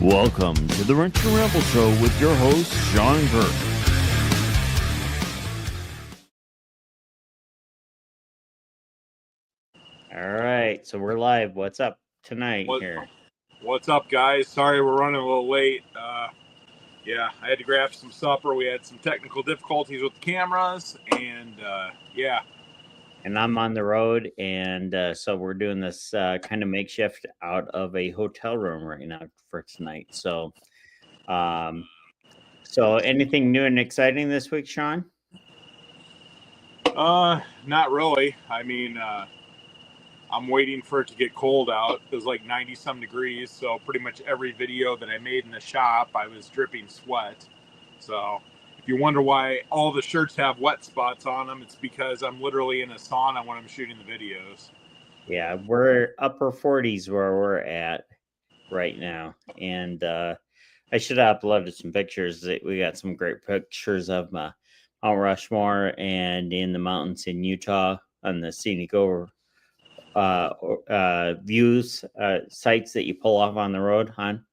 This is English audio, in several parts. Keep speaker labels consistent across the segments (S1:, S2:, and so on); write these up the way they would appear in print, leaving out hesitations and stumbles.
S1: Welcome to the Wrench Ramble Show with your host, Sean Burke.
S2: All right, so we're live. What's up tonight here?
S3: What's up, guys? Sorry we're running a little late. I had to grab some supper. We had some technical difficulties with the cameras, and
S2: And I'm on the road, and so we're doing this kind of makeshift out of a hotel room right now for tonight. So anything new and exciting this week, Sean?
S3: Not really. I mean, I'm waiting for it to get cold out. It was like 90-some degrees, so pretty much every video that I made in the shop, I was dripping sweat. So if you wonder why all the shirts have wet spots on them, it's because I'm literally in a sauna when I'm shooting the videos.
S2: Yeah, we're upper 40s where we're at right now. And I should have uploaded some pictures. We got some great pictures of Mount Rushmore and in the mountains in Utah on the scenic views, sites that you pull off on the road, hon.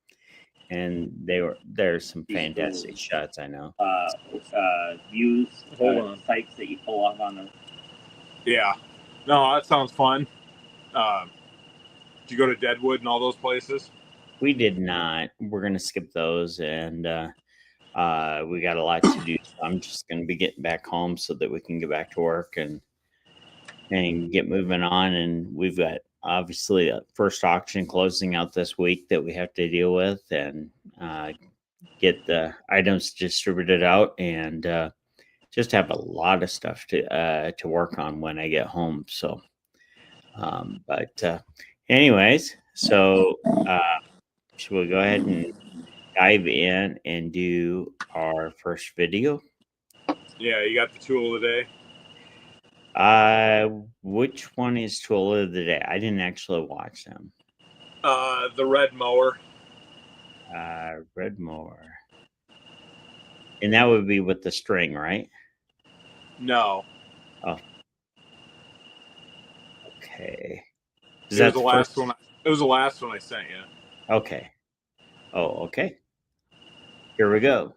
S2: And there's some fantastic shots, I know. Views, sites that you pull off on the.
S3: Yeah, no, that sounds fun. Did you go to Deadwood and all those places?
S2: We did not. We're gonna skip those, and we got a lot to do. So I'm just gonna be getting back home so that we can get back to work and get moving on. And we've got obviously a first auction closing out this week that we have to deal with and get the items distributed out, and just have a lot of stuff to work on when I get home. So, anyways, so should we go ahead and dive in and do our first video?
S3: Yeah, you got the tool of the day.
S2: Which one is tool of the day? I didn't actually watch them.
S3: The red mower.
S2: Red mower. And that would be with the string, right?
S3: No.
S2: Oh. Okay.
S3: It was the last one. It was the last one I sent you.
S2: Okay. Oh, okay. Here we go.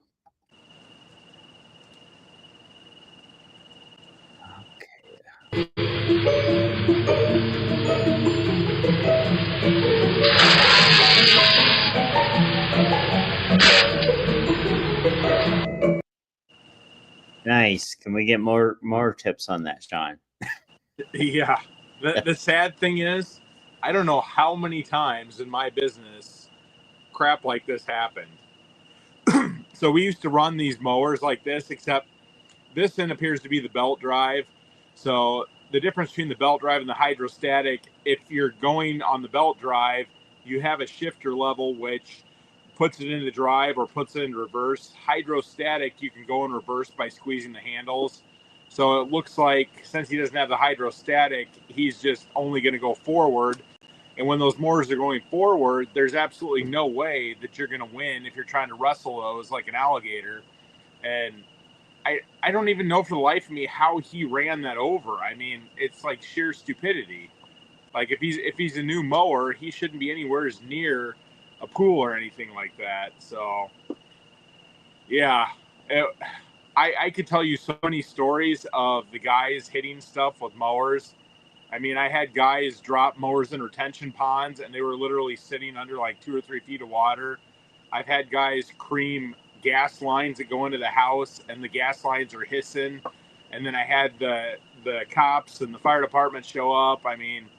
S2: Nice. Can we get more tips on that, Sean?
S3: Yeah. The sad thing is, I don't know how many times in my business crap like this happened. So we used to run these mowers like this, except this end appears to be the belt drive. So the difference between the belt drive and the hydrostatic, if you're going on the belt drive, you have a shifter level which puts it into drive or puts it in reverse. Hydrostatic, you can go in reverse by squeezing the handles. So it looks like since he doesn't have the hydrostatic, he's just only going to go forward. And when those mowers are going forward, there's absolutely no way that you're going to win if you're trying to wrestle those like an alligator. And I don't even know for the life of me how he ran that over. I mean, it's like sheer stupidity. Like if he's a new mower, he shouldn't be anywhere near a pool or anything like that. So, yeah, I could tell you so many stories of the guys hitting stuff with mowers. I mean, I had guys drop mowers in retention ponds, and they were literally sitting under like 2 or 3 feet of water. I've had guys cream gas lines that go into the house, and the gas lines are hissing. And then I had the cops and the fire department show up. I mean,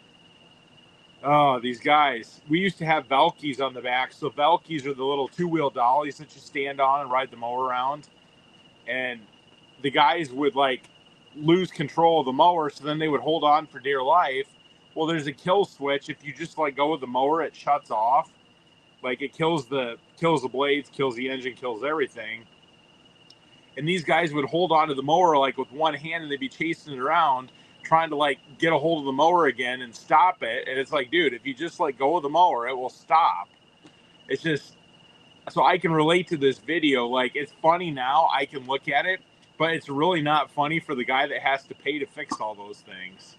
S3: oh, these guys. We used to have Velkies on the back. So Velkies are the little 2-wheel dollies that you stand on and ride the mower around. And the guys would like lose control of the mower, so then they would hold on for dear life. Well, there's a kill switch. If you just like go with the mower, it shuts off. Like it kills the blades, kills the engine, kills everything. And these guys would hold on to the mower like with one hand, and they'd be chasing it around, trying to like get a hold of the mower again and stop it. And it's like, dude, if you just like go with the mower, it will stop. It's just, so I can relate to this video. Like, it's funny now, I can look at it, but it's really not funny for the guy that has to pay to fix all those things.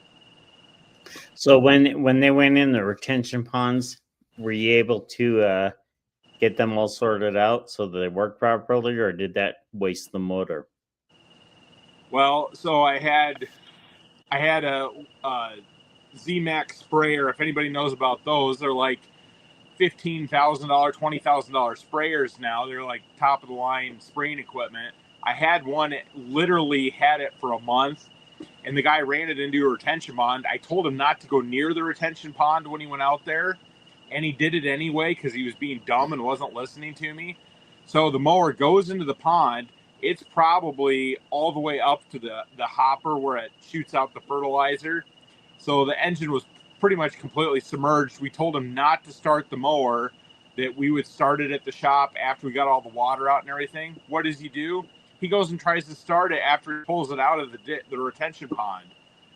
S2: So when they went in the retention ponds, were you able to get them all sorted out so that they work properly, or did that waste the motor?
S3: Well, so I had a Z-Max sprayer. If anybody knows about those, they're like $15,000, $20,000 sprayers now. They're like top of the line spraying equipment. I had one, literally had it for a month, and the guy ran it into a retention pond. I told him not to go near the retention pond when he went out there, and he did it anyway because he was being dumb and wasn't listening to me. So the mower goes into the pond. It's probably all the way up to the hopper where it shoots out the fertilizer. So the engine was pretty much completely submerged. We told him not to start the mower, that we would start it at the shop after we got all the water out and everything. What does he do? He goes and tries to start it after he pulls it out of the retention pond.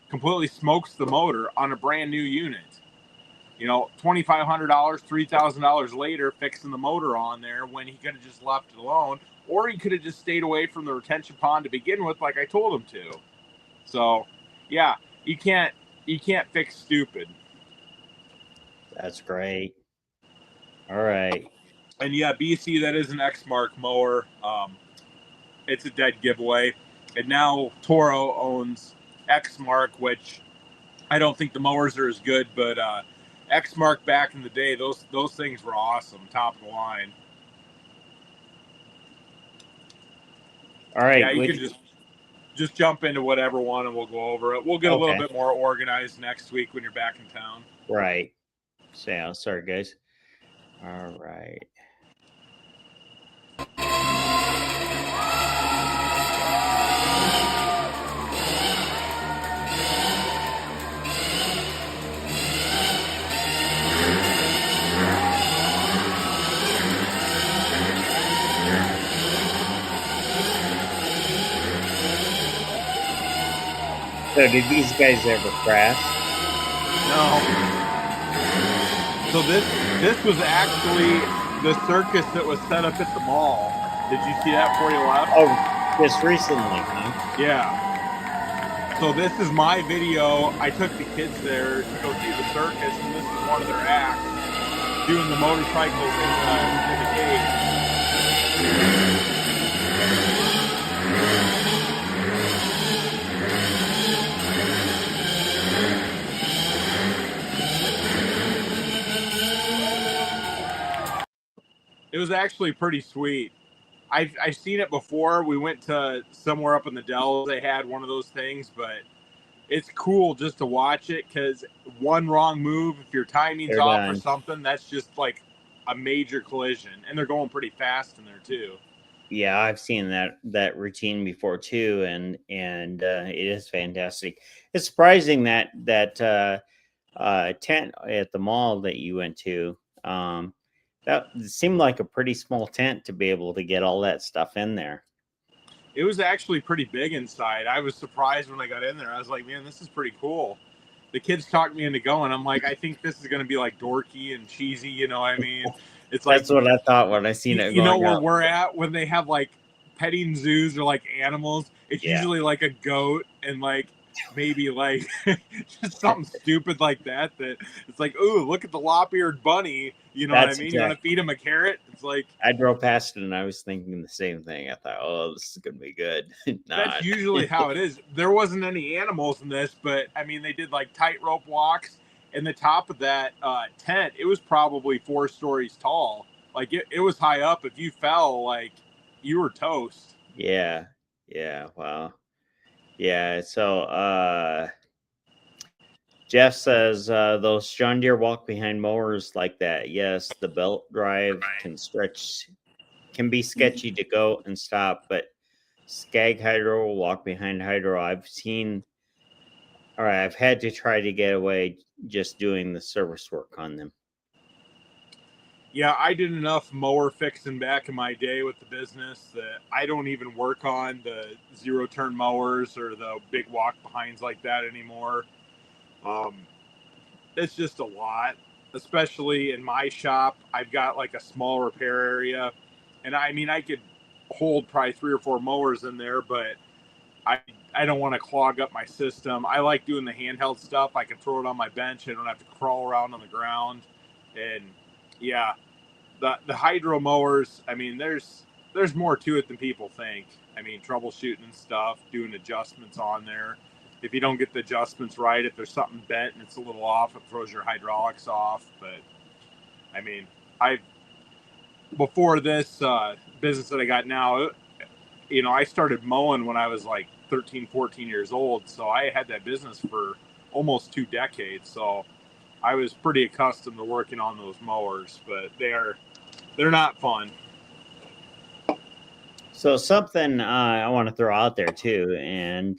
S3: Completely smokes the motor on a brand new unit. You know, $2,500, $3,000 later, fixing the motor on there when he could have just left it alone, or he could have just stayed away from the retention pond to begin with, like I told him to. So, yeah, you can't fix stupid.
S2: That's great. All right.
S3: And yeah, BC, that is an X-Mark mower. It's a dead giveaway. And now Toro owns X-Mark, which I don't think the mowers are as good, but X-Mark back in the day, those things were awesome, top of the line.
S2: All right.
S3: Yeah, you can just jump into whatever one and we'll go over it. We'll get a little bit more organized next week when you're back in town.
S2: Right. So, yeah, sorry, guys. All right. So did these guys ever crash?
S3: No. So this was actually the circus that was set up at the mall. Did you see that before you left?
S2: Oh, just recently, huh?
S3: Yeah. So this is my video. I took the kids there to go see the circus, and this is one of their acts doing the motorcycles in the gate. It was actually pretty sweet. I've seen it before. We went to somewhere up in the Dells. They had one of those things, but it's cool just to watch it because one wrong move, if your timing's off or something, that's just like a major collision. And they're going pretty fast in there too.
S2: Yeah, I've seen that routine before too, and it is fantastic. It's surprising that tent at the mall that you went to. That seemed like a pretty small tent to be able to get all that stuff in there.
S3: It was actually pretty big inside. I was surprised when I got in there. I was like, man, this is pretty cool. The kids talked me into going. I'm like, I think this is going to be like dorky and cheesy. You know what I mean? It's like,
S2: that's what I thought when I seen it.
S3: You know where we're at when they have like petting zoos or like animals? It's usually like a goat and like maybe like just something stupid like that. That it's like, ooh, look at the lop-eared bunny. You know what I mean? You want to feed him a carrot? It's like
S2: I drove past it and I was thinking the same thing. I thought, oh, this is gonna be good.
S3: That's usually how it is. There wasn't any animals in this, but I mean, they did like tightrope walks. And the top of that tent, it was probably 4 stories tall. Like it was high up. If you fell, like you were toast.
S2: Yeah. Wow. Yeah. So Jeff says those John Deere walk behind mowers like that. Yes, the belt drive can be sketchy to go and stop, but Skag Hydro walk behind Hydro. I've had to try to get away just doing the service work on them.
S3: Yeah, I did enough mower fixing back in my day with the business that I don't even work on the 0-turn mowers or the big walk behinds like that anymore. It's just a lot, especially in my shop. I've got like a small repair area, and I mean, I could hold probably 3 or 4 mowers in there, but I don't want to clog up my system. I like doing the handheld stuff. I can throw it on my bench. I don't have to crawl around on the ground. And yeah, the hydro mowers, I mean, there's more to it than people think. I mean, troubleshooting and stuff, doing adjustments on there. If you don't get the adjustments right, if there's something bent and it's a little off, it throws your hydraulics off. But I mean, I before this business that I got now, you know, I started mowing when I was like 13, 14 years old. So I had that business for almost 2 decades. So I was pretty accustomed to working on those mowers, but they're not fun.
S2: So something I want to throw out there too, and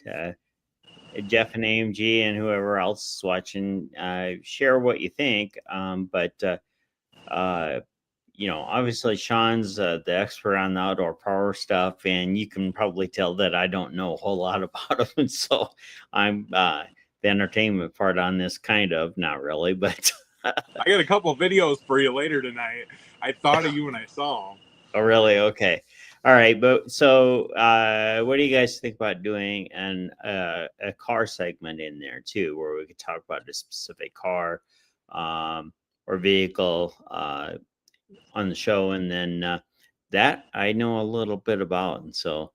S2: Jeff and AMG and whoever else is watching, share what you think. You know, obviously Sean's the expert on the outdoor power stuff, and you can probably tell that I don't know a whole lot about them. So I'm the entertainment part on this, kind of, not really, but
S3: I got a couple of videos for you later tonight. I thought of you when I saw them.
S2: Oh, really? Okay. All right. But so what do you guys think about doing a car segment in there too, where we could talk about a specific car or vehicle on the show? And then that I know a little bit about. And so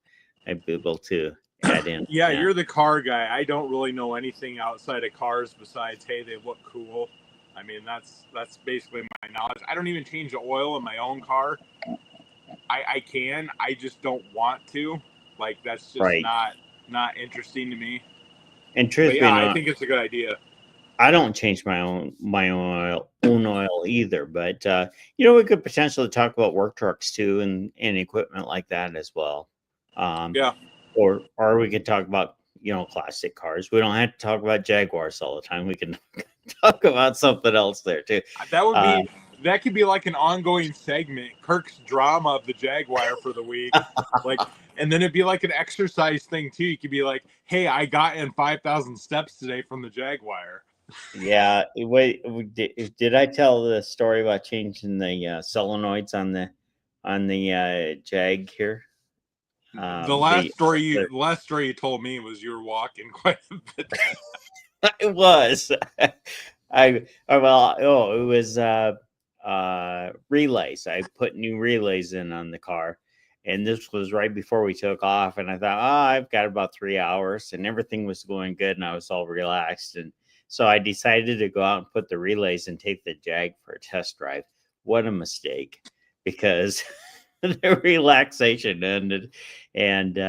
S2: I'd be able to add in.
S3: Yeah, you're the car guy. I don't really know anything outside of cars besides, hey, they look cool. I mean, that's basically my knowledge. I don't even change the oil in my own car. I can. I just don't want to. Like, that's just
S2: Right.
S3: not interesting to me.
S2: And truth
S3: But
S2: be
S3: yeah,
S2: known,
S3: I think it's a good idea.
S2: I don't change my own oil either. But you know, we could potentially talk about work trucks too, and equipment like that as well.
S3: Yeah.
S2: Or we could talk about, you know, classic cars. We don't have to talk about Jaguars all the time. We can talk about something else there too.
S3: That would be that could be like an ongoing segment, Kirk's drama of the Jaguar for the week. Like, and then it'd be like an exercise thing too. You could be like, hey, I got in 5,000 steps today from the Jaguar.
S2: Yeah. Wait, did I tell the story about changing the solenoids on the Jag here?
S3: The last story you told me was you were walking quite a bit.
S2: It was. It was relays. I put new relays in on the car, and this was right before we took off. And I thought, I've got about 3 hours, and everything was going good, and I was all relaxed. And so I decided to go out and put the relays and take the Jag for a test drive. What a mistake, because the relaxation ended, and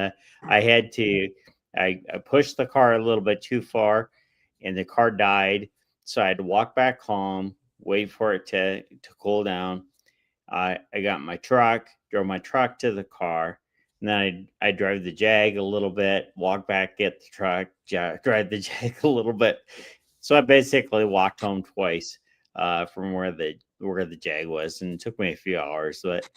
S2: I had to. I pushed the car a little bit too far, and the car died. So I had to walk back home, wait for it to cool down. I got my truck, drove my truck to the car, and then I drive the Jag a little bit, walk back, get the truck, drive the Jag a little bit. So I basically walked home twice from where the Jag was, and it took me a few hours. But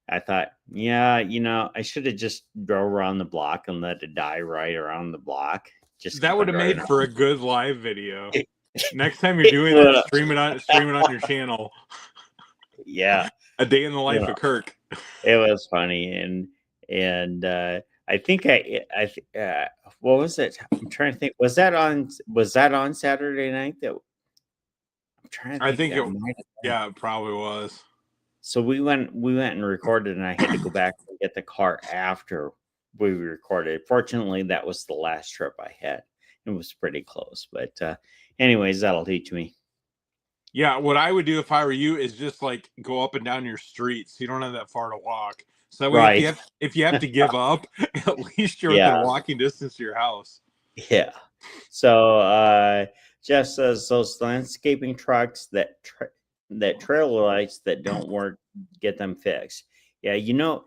S2: I thought, yeah, you know, I should have just drove around the block and let it die right around the block. Just
S3: that would have made for a good live video. Next time you're doing that, stream it on your channel.
S2: Yeah,
S3: a day in the life of Kirk.
S2: It was funny, and I think what was it? I'm trying to think. Was that on Saturday night? That I'm trying to think.
S3: It probably was.
S2: So we went and recorded, and I had to go back and get the car after we recorded. Fortunately, that was the last trip I had. It was pretty close, but anyways, that'll teach me.
S3: Yeah, what I would do if I were you is just like go up and down your street, so you don't have that far to walk. So that way,
S2: Right.
S3: if you have to give up, at least you're within walking distance to your house.
S2: Yeah. So Jeff says those landscaping trucks that trailer lights that don't work, get them fixed. Yeah, you know,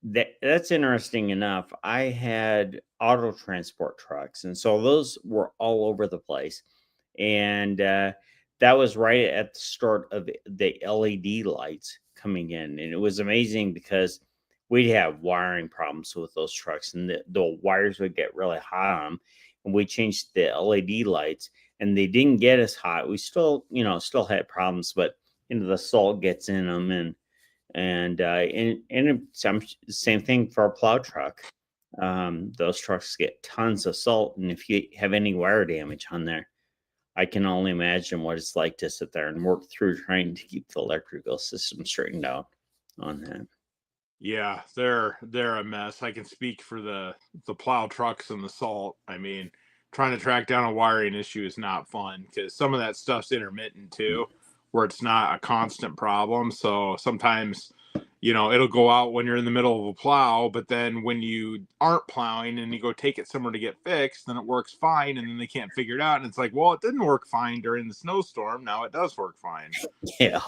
S2: that's interesting enough. I had auto transport trucks, and so those were all over the place. And that was right at the start of the LED lights coming in. And it was amazing because we'd have wiring problems with those trucks, and the wires would get really hot on them. And we changed the LED lights, and they didn't get as hot. We still had problems, but the salt gets in them, and same thing for a plow truck. Those trucks get tons of salt, and if you have any wire damage on there, I can only imagine what it's like to sit there and work through trying to keep the electrical system straightened out on that.
S3: Yeah, they're a mess. I can speak for the plow trucks and the salt. I mean, trying to track down a wiring issue is not fun because some of that stuff's intermittent too, where it's not a constant problem. So sometimes, it'll go out when you're in the middle of a plow, but then when you aren't plowing and you go take it somewhere to get fixed, then it works fine, and then they can't figure it out, and it's like, well, it didn't work fine during the snowstorm. Now it does work fine.
S2: Yeah.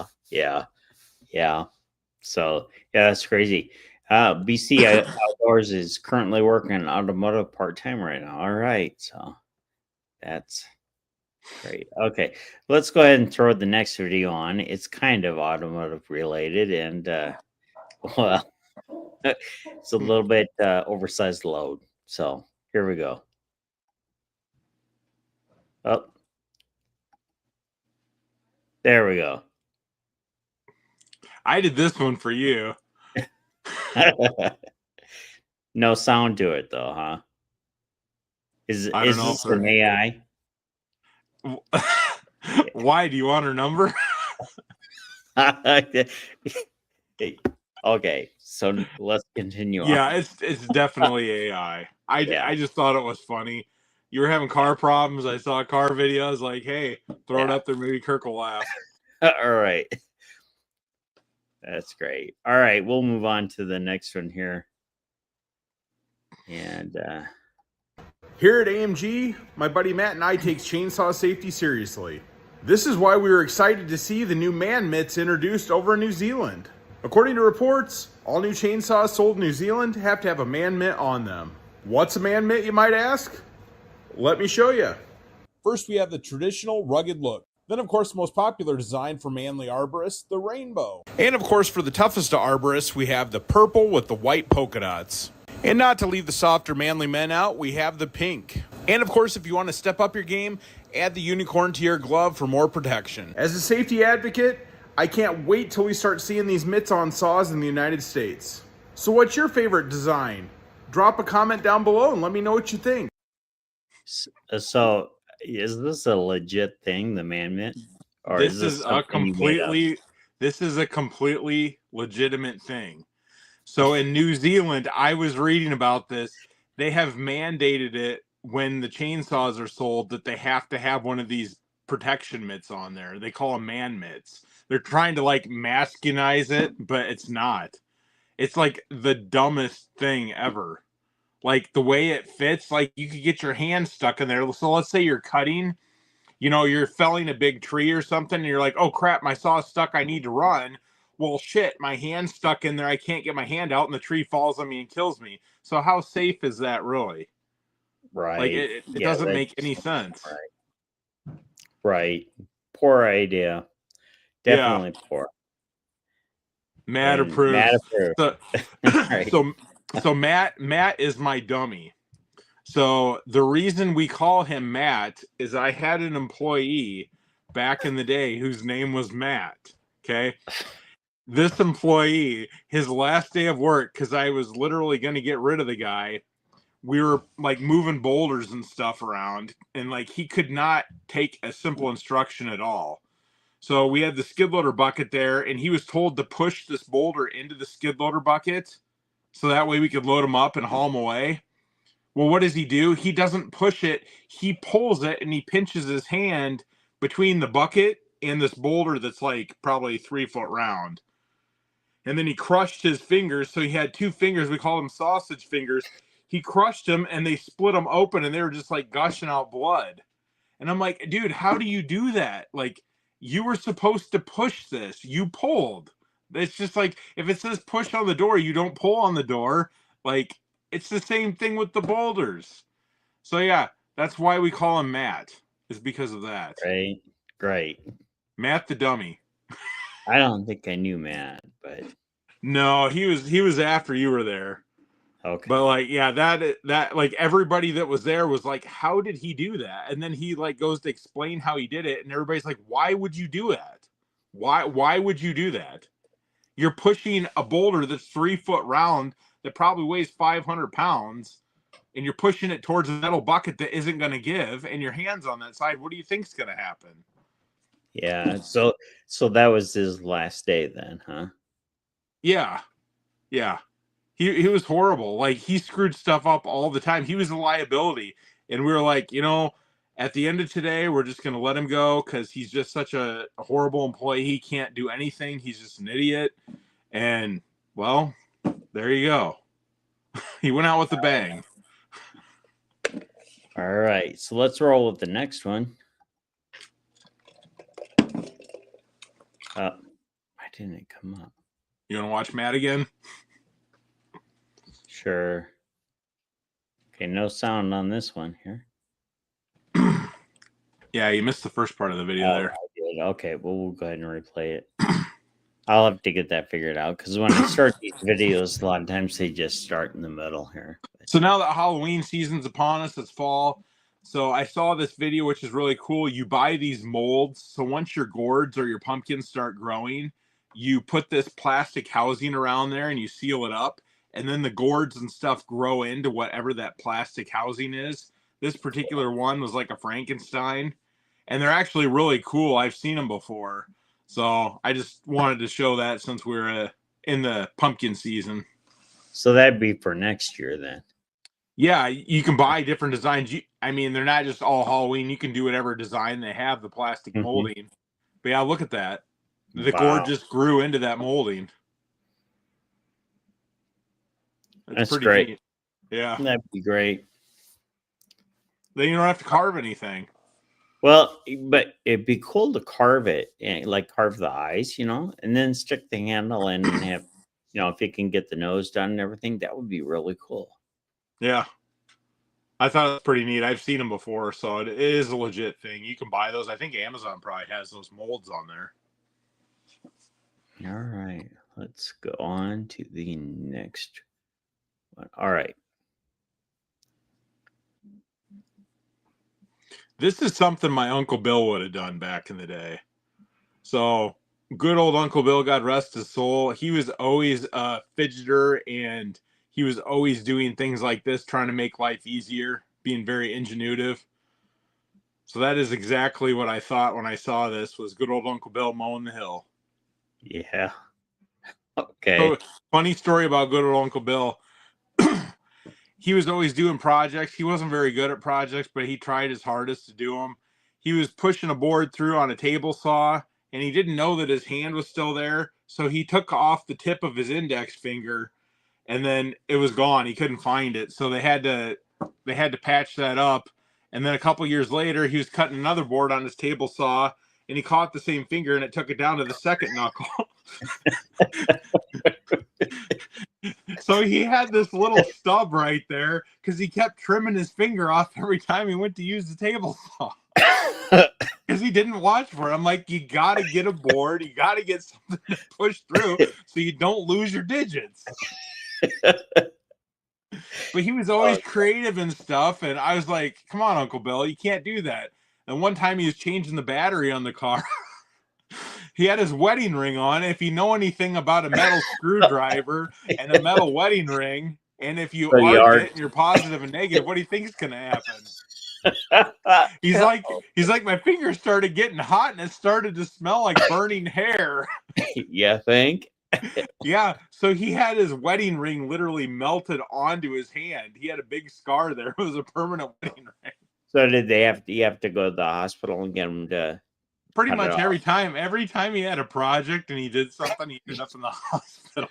S2: So yeah, that's crazy. BC Outdoors is currently working on automotive part-time right now. All right, so that's great. Okay, let's go ahead and throw the next video on. It's kind of automotive related, and well, it's a little bit oversized load. So here we go. Oh, there we go.
S3: I did this one for you.
S2: No sound to it though, huh? Is this an AI?
S3: Why? Do you want her number?
S2: Okay, so let's continue on.
S3: Yeah, it's definitely AI. I just thought it was funny. You were having car problems. I saw a car video. I was like, hey, throw it up there. Maybe Kirk will laugh.
S2: All right. That's great. All right, we'll move on to the next one here. And
S4: here at AMG, my buddy Matt and I take chainsaw safety seriously. This is why we were excited to see the new man mitts introduced over in New Zealand. According to reports, all new chainsaws sold in New Zealand have to have a man mitt on them. What's a man mitt, you might ask? Let me show you.
S5: First, we have the traditional rugged look. Then, of course, the most popular design for manly arborists, the rainbow.
S4: And of course, for the toughest of arborists, we have the purple with the white polka dots. And not to leave the softer manly men out, we have the pink. And of course, if you want to step up your game, add the unicorn to your glove for more protection. As a safety advocate, I can't wait till we start seeing these mitts on saws in the United States. So what's your favorite design? Drop a comment down below and let me know what you think.
S2: So is this a legit thing, the man mitt?
S3: Or this is a completely legitimate thing. So in New Zealand, I was reading about this. They have mandated it when the chainsaws are sold that they have to have one of these protection mitts on there. They call them man mitts. They're trying to like masculinize it, but it's not. It's like the dumbest thing ever. Like the way it fits, like you could get your hand stuck in there. So let's say you're cutting, you're felling a big tree or something, and you're like, oh crap, my saw's stuck, I need to run. Well, shit, my hand's stuck in there, I can't get my hand out, and the tree falls on me and kills me. So how safe is that really?
S2: Right.
S3: Like it doesn't make any sense.
S2: Right. Poor idea. Definitely poor.
S3: Matt approves.
S2: Right.
S3: So Matt is my dummy. So the reason we call him Matt is I had an employee back in the day whose name was Matt. Okay. This employee, his last day of work, because I was literally going to get rid of the guy, we were like moving boulders and stuff around, and like he could not take a simple instruction at all. So we had the skid loader bucket there, and he was told to push this boulder into the skid loader bucket so that way we could load him up and haul him away. Well, what does he do? He doesn't push it. He pulls it, and he pinches his hand between the bucket and this boulder that's like probably 3 foot round. And then he crushed his fingers. So he had 2 fingers. We call them sausage fingers. He crushed them, and they split them open, and they were just like gushing out blood. And I'm like, dude, how do you do that? Like, you were supposed to push this. You pulled. It's just like, if it says push on the door, you don't pull on the door. Like, it's the same thing with the boulders. So yeah, that's why we call him Matt, is because of that.
S2: Great.
S3: Matt the dummy.
S2: I don't think I knew Matt, but
S3: no, he was after you were there.
S2: Okay.
S3: But like, yeah, that like everybody that was there was like, how did he do that? And then he like goes to explain how he did it, and everybody's like, why would you do that? Why would you do that? You're pushing a boulder that's 3 foot round that probably weighs 500 pounds and you're pushing it towards a metal bucket that isn't going to give, and your hand's on that side, what do you think's going to happen?
S2: Yeah. So that was his last day then, huh?
S3: Yeah. Yeah. He was horrible. Like, he screwed stuff up all the time. He was a liability. And we were like, at the end of today, we're just going to let him go because he's just such a horrible employee. He can't do anything. He's just an idiot. And, well, there you go. He went out with a bang.
S2: All right. So let's roll with the next one. Why didn't it come up?
S3: You want to watch Matt again?
S2: Sure. Okay, no sound on this one here.
S3: Yeah, you missed the first part of the video there.
S2: I did. Okay, well, we'll go ahead and replay it. I'll have to get that figured out because when I start these videos, a lot of times they just start in the middle here.
S3: So now that Halloween season's upon us, it's fall. So I saw this video, which is really cool. You buy these molds. So once your gourds or your pumpkins start growing, you put this plastic housing around there and you seal it up. And then the gourds and stuff grow into whatever that plastic housing is. This particular one was like a Frankenstein. And they're actually really cool. I've seen them before. So I just wanted to show that since we're in the pumpkin season.
S2: So that'd be for next year then.
S3: Yeah, you can buy different designs. They're not just all Halloween. You can do whatever design they have, the plastic molding. But yeah, look at that. The gourd just grew into that molding.
S2: That's pretty great.
S3: Neat. Yeah.
S2: That'd be great.
S3: Then you don't have to carve anything.
S2: Well, but it'd be cool to carve it, like carve the eyes, and then stick the handle in and have, if you can get the nose done and everything, that would be really cool.
S3: Yeah. I thought it was pretty neat. I've seen them before, so it is a legit thing. You can buy those. I think Amazon probably has those molds on there.
S2: All right. Let's go on to the next one. All right.
S3: This is something my Uncle Bill would have done back in the day. So, good old Uncle Bill, God rest his soul. He was always a fidgeter, and he was always doing things like this, trying to make life easier, being very ingenuitive. So that is exactly what I thought when I saw this, was good old Uncle Bill mowing the hill.
S2: Yeah. Okay.
S3: So, funny story about good old Uncle Bill. He was always doing projects. He wasn't very good at projects, but he tried his hardest to do them. He was pushing a board through on a table saw, and he didn't know that his hand was still there. So he took off the tip of his index finger, and then it was gone. He couldn't find it. So they had to patch that up. And then a couple years later, he was cutting another board on his table saw, and he caught the same finger, and it took it down to the second knuckle. So he had this little stub right there because he kept trimming his finger off every time he went to use the table saw. Because he didn't watch for it. I'm like, you got to get a board. You got to get something to push through so you don't lose your digits. But he was always creative and stuff. And I was like, come on, Uncle Bill, you can't do that. And one time he was changing the battery on the car. He had his wedding ring on. If you know anything about a metal screwdriver and a metal wedding ring, and if you arc it and you're positive and negative, what do you think is going to happen? He's like, my fingers started getting hot and it started to smell like burning hair.
S2: You think?
S3: Yeah. So he had his wedding ring literally melted onto his hand. He had a big scar there. It was a permanent wedding ring.
S2: So did you have to go to the hospital and get him to?
S3: Pretty much every time he had a project and he did something, he ended up in the hospital.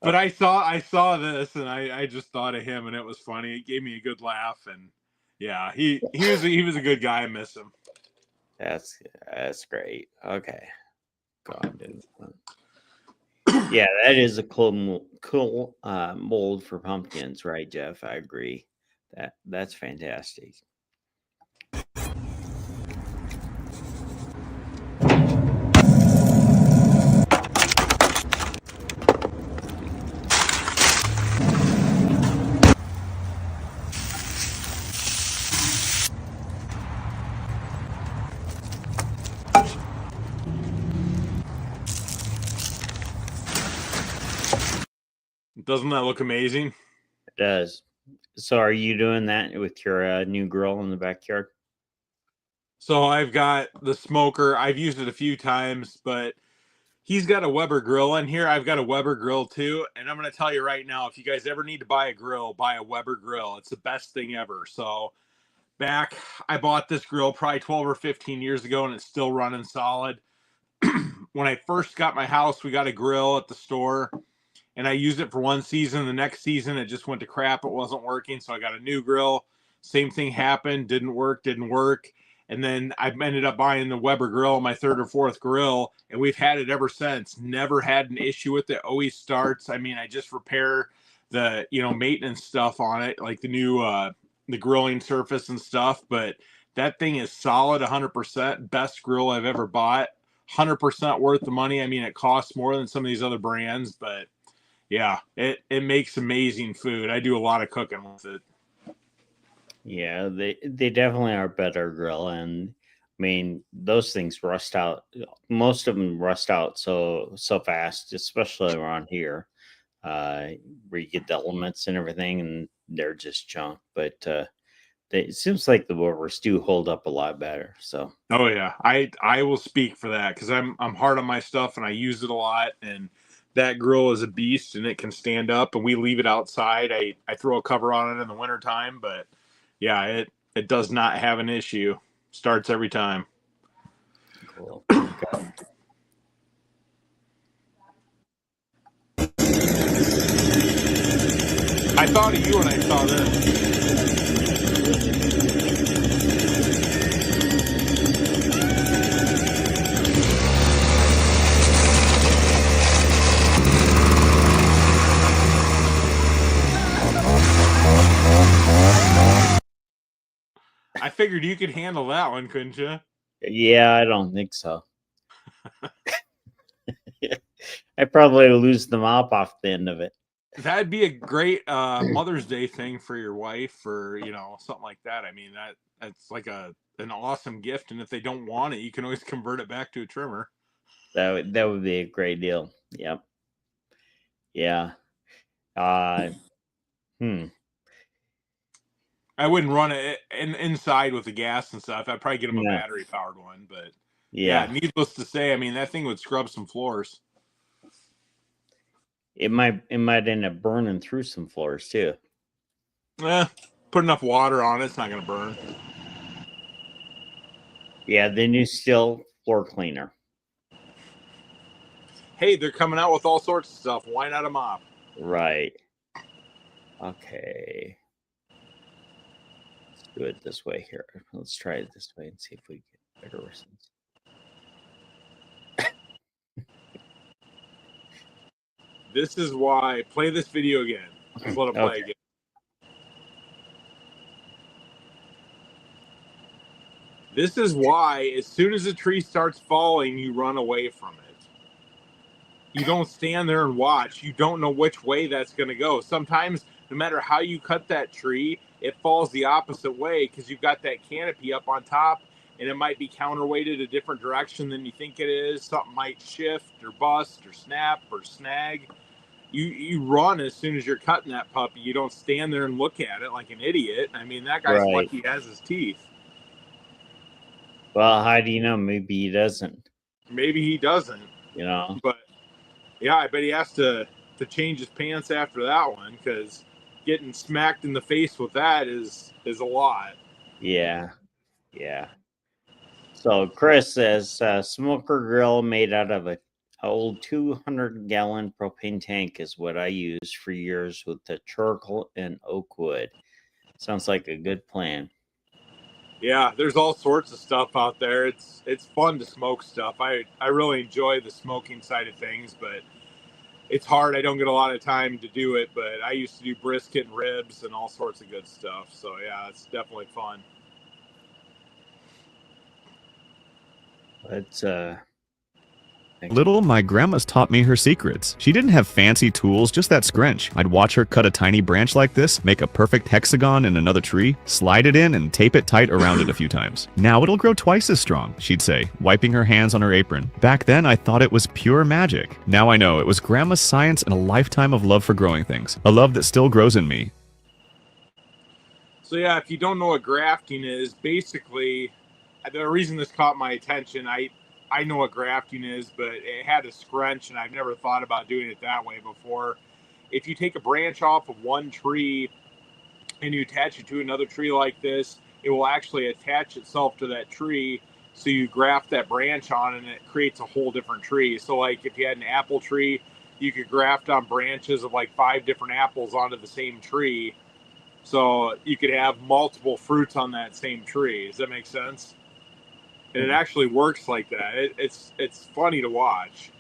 S3: But I saw this and I just thought of him and it was funny. It gave me a good laugh, and yeah, he was a good guy. I miss him.
S2: That's great. Okay. Go on, dude. Yeah, that is a cool mold for pumpkins, right, Jeff? I agree. That's fantastic.
S3: Doesn't that look amazing?
S2: does. So are you doing that with your new grill in the backyard?
S3: So I've got the smoker. I've used it a few times, but he's got a Weber grill in here. I've got a Weber grill too. And I'm going to tell you right now, if you guys ever need to buy a grill, buy a Weber grill. It's the best thing ever. So I bought this grill probably 12 or 15 years ago, and it's still running solid. When I first got my house, we got a grill at the store, and I used it for one season. The next season, it just went to crap. It wasn't working, so I got a new grill. Same thing happened. Didn't work. And then I ended up buying the Weber grill, my third or fourth grill, and we've had it ever since. Never had an issue with it. Always starts. I mean, I just repair the, maintenance stuff on it, like the new, the grilling surface and stuff. But that thing is solid, 100%. Best grill I've ever bought. 100% worth the money. I mean, it costs more than some of these other brands, but yeah, it makes amazing food. I do a lot of cooking with it.
S2: Yeah, they definitely are better grill, and I mean those things rust out. Most of them rust out so fast, especially around here, where you get the elements and everything, and they're just junk. But it seems like the Webers do hold up a lot better. So
S3: oh yeah, I will speak for that because I'm hard on my stuff and I use it a lot, and that grill is a beast and it can stand up, and we leave it outside. I throw a cover on it in the wintertime, but yeah, it does not have an issue. Starts every time.
S2: cool. Okay.
S3: I thought of you when I saw this. I figured you could handle that one, couldn't you?
S2: Yeah, I don't think so. I probably lose the mop off the end of it.
S3: That'd be a great Mother's Day thing for your wife, or something like that. I mean, that's like an awesome gift, and if they don't want it, you can always convert it back to a trimmer.
S2: That would be a great deal. Yep. Yeah.
S3: I wouldn't run it inside with the gas and stuff. I'd probably get them a battery powered one, but yeah, needless to say, I mean that thing would scrub some floors.
S2: It might end up burning through some floors too.
S3: Put enough water on it, it's not going to burn.
S2: Yeah, the new Still floor cleaner.
S3: Hey, they're coming out with all sorts of stuff. Why not a mop?
S2: Right. Okay. Let's do it this way here. Let's try it this way and see if we get better results.
S3: This is why. Play this video again. Just let it play again. This is why, as soon as a tree starts falling, you run away from it. You don't stand there and watch. You don't know which way that's going to go. Sometimes, no matter how you cut that tree, it falls the opposite way because you've got that canopy up on top, and it might be counterweighted a different direction than you think it is. Something might shift or bust or snap or snag. You run as soon as you're cutting that puppy. You don't stand there and look at it like an idiot. I mean, that guy's lucky he has his teeth.
S2: Well, how do you know? Maybe he doesn't.
S3: Maybe he doesn't. But yeah, I bet he has to change his pants after that one because getting smacked in the face with that is a lot.
S2: Yeah. So Chris says smoker grill made out of an old 200-gallon propane tank is what I used for years with the charcoal and oak wood. Sounds like a good plan.
S3: Yeah, there's all sorts of stuff out there. It's fun to smoke stuff. I really enjoy the smoking side of things, but it's hard. I don't get a lot of time to do it, but I used to do brisket and ribs and all sorts of good stuff. So yeah, it's definitely fun.
S2: Let's
S6: Little, my grandma's taught me her secrets. She didn't have fancy tools, just that scrunch. I'd watch her cut a tiny branch like this, make a perfect hexagon in another tree, slide it in, and tape it tight around it a few times. Now it'll grow twice as strong, she'd say, wiping her hands on her apron. Back then, I thought it was pure magic. Now I know it was grandma's science and a lifetime of love for growing things. A love that still grows in me.
S3: So yeah, if you don't know what grafting is, basically, the reason this caught my attention, I know what grafting is, but it had a scrunch, and I've never thought about doing it that way before. If you take a branch off of one tree and you attach it to another tree like this, it will actually attach itself to that tree. So you graft that branch on, and it creates a whole different tree. So like if you had an apple tree, you could graft on branches of like 5 different apples onto the same tree. So you could have multiple fruits on that same tree. Does that make sense? And it actually works like that. It's funny to watch.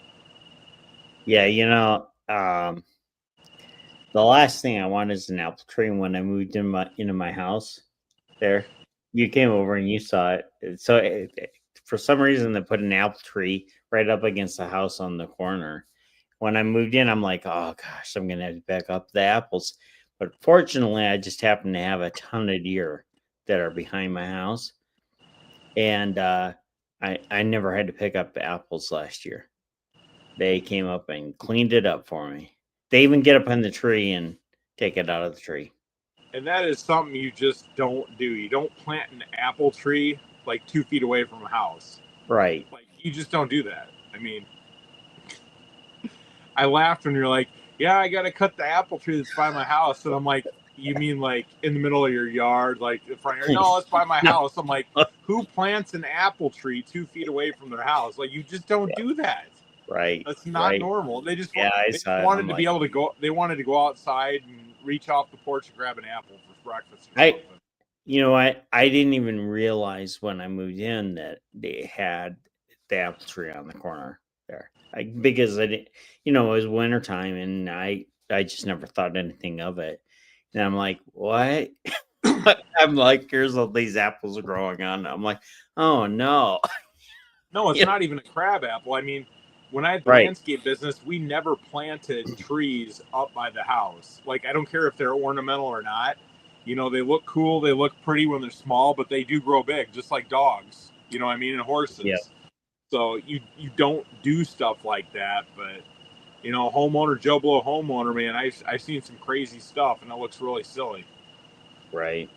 S2: Yeah, the last thing I wanted is an apple tree. When I moved into my house, there, you came over and you saw it. So for some reason, they put an apple tree right up against the house on the corner. When I moved in, I'm like, oh gosh, I'm gonna have to back up the apples. But fortunately, I just happen to have a ton of deer that are behind my house, and I never had to pick up the apples last year. They came up and cleaned it up for me. They even get up on the tree and take it out of the tree.
S3: And that is something you just don't do. You don't plant an apple tree like 2 feet away from a house.
S2: Right.
S3: Like, you just don't do that. I mean, I laughed when you're like, yeah, I got to cut the apple tree that's by my house. And I'm like, you mean like in the middle of your yard, like the front yard? No, it's by my house. I'm like, who plants an apple tree 2 feet away from their house? Like, you just don't do that.
S2: Right.
S3: That's not normal. They just,
S2: wanted
S3: to be able to go. They wanted to go outside and reach off the porch and grab an apple for breakfast or something.
S2: You know what? I didn't even realize when I moved in that they had the apple tree on the corner there. Because I didn't, it was wintertime, and I just never thought anything of it. And I'm like, what? I'm like, here's all these apples growing on. I'm like, oh no.
S3: No, it's not even a crab apple. I mean, when I had the landscape business, we never planted trees up by the house. Like, I don't care if they're ornamental or not. They look cool. They look pretty when they're small, but they do grow big, just like dogs. You know what I mean? And horses.
S2: Yeah.
S3: So you don't do stuff like that. But, homeowner, Joe Blow homeowner, man, I've seen some crazy stuff, and it looks really silly.
S2: Right.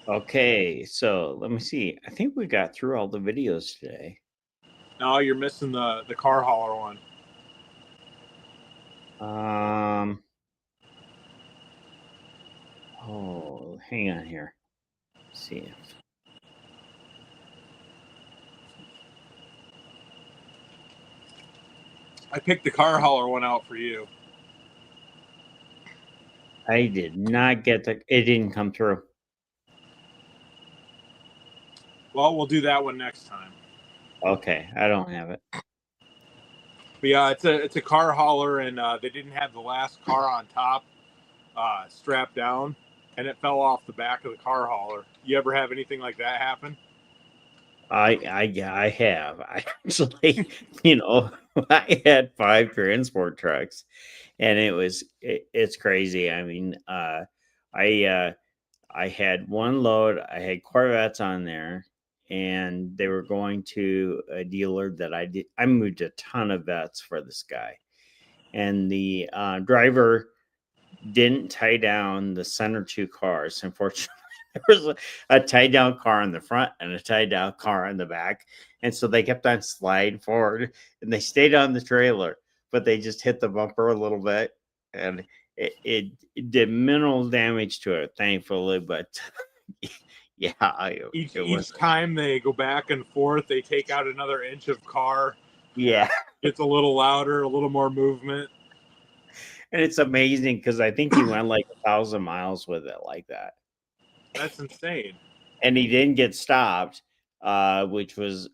S2: Okay, so let me see. I think we got through all the videos today.
S3: No, you're missing the car hauler one.
S2: Oh, hang on here. Let's see.
S3: I picked the car hauler one out for you.
S2: I did not get it didn't come through.
S3: Well, we'll do that one next time.
S2: Okay, I don't have it.
S3: But yeah, it's a car hauler, and they didn't have the last car on top strapped down, and it fell off the back of the car hauler. You ever have anything like that happen?
S2: I have. I actually, I had 5 transport trucks, and it's crazy. I mean, I had one load. I had Corvettes on there, and they were going to a dealer that I moved a ton of vets for this guy, and the driver didn't tie down the center 2 cars. Unfortunately, there was a tied down car in the front and a tied down car in the back, and so they kept on sliding forward, and they stayed on the trailer, but they just hit the bumper a little bit, and it did minimal damage to it, thankfully, but yeah,
S3: each time they go back and forth, they take out another inch of car.
S2: Yeah,
S3: it's a little louder, a little more movement,
S2: and it's amazing because I think he went like 1,000 miles with it like that.
S3: That's insane.
S2: And he didn't get stopped, which was